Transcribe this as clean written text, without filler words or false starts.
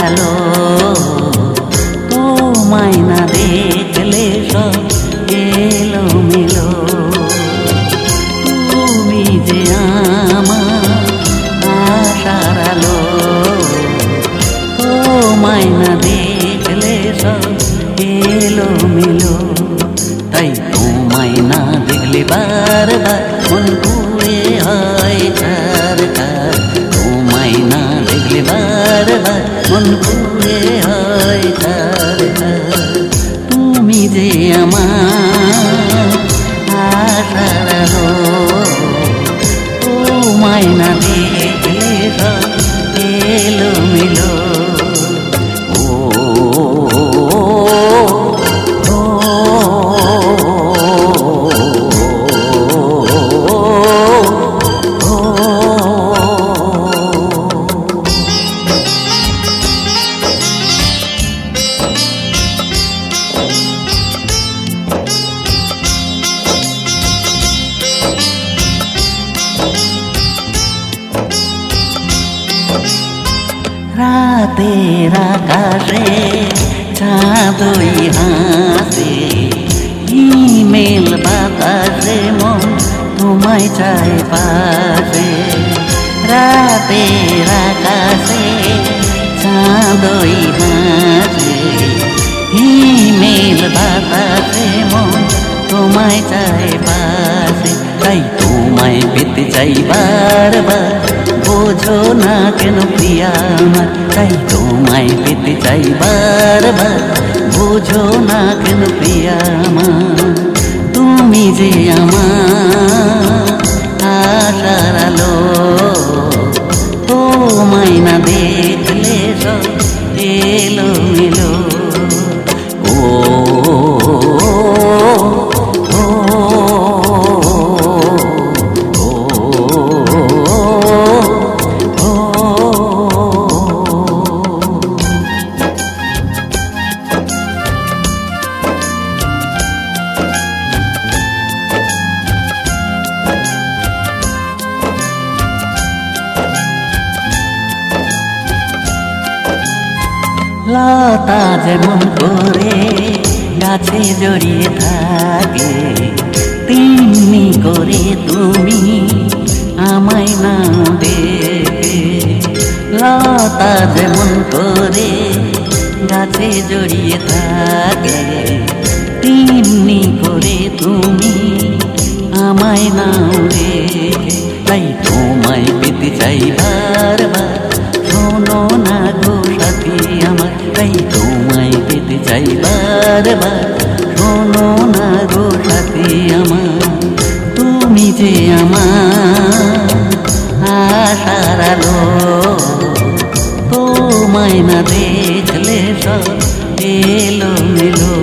আলো তোমায় না দেখলে সব এলোমেলো। তুমি যে আমার আশার আলো, তোমায় না দেখলে সব এলোমেলো। তাই তোমায় না দেখলে বারবার মন পুড়ে হয় ছারখার। তোমায় না দেখলে বারবার মন পুড়ে হয় ছারখার। তুমি যে আমার আশার আলো, তোমায় না দেখলে সব এলোমেলো। রাতের আকাশে চাঁদই হাসে, হিমেল বাতাসে মন তোমায় চায় পাশে। রাতের আকাশে চাঁদই হাসে, হিমেল বাতাসে মন তোমায় চায় পাশে। তাই তোমায় পেতে চাই বারবার, বোঝো না কেন প্রিয়া আমার। তাই তোমায় পেতে চাই বারবার, বোঝো না কেন প্রিয়া আমার। তুমি যে আমার আশার আলো, তোমায় না দেখলে সব এলোমেলো। লতা যেমন করে গাছে জড়িয়ে থাকে, তেমনি করে তুমি আমায় নাও দেখে। লতা যেমন করে গাছে জড়িয়ে থাকে, তেমনি করে তুমি আমায় নাও দেখে। তাই তোমায় পেতে চাই বারবার, শোনো না গো সাথী আমার। তাই তোমায় পেতে চাই বারবার, শোনো না গো সাথী আমার। তুমি যে আমার আশার আলো, তোমায় না দেখলে সব এলোমেলো।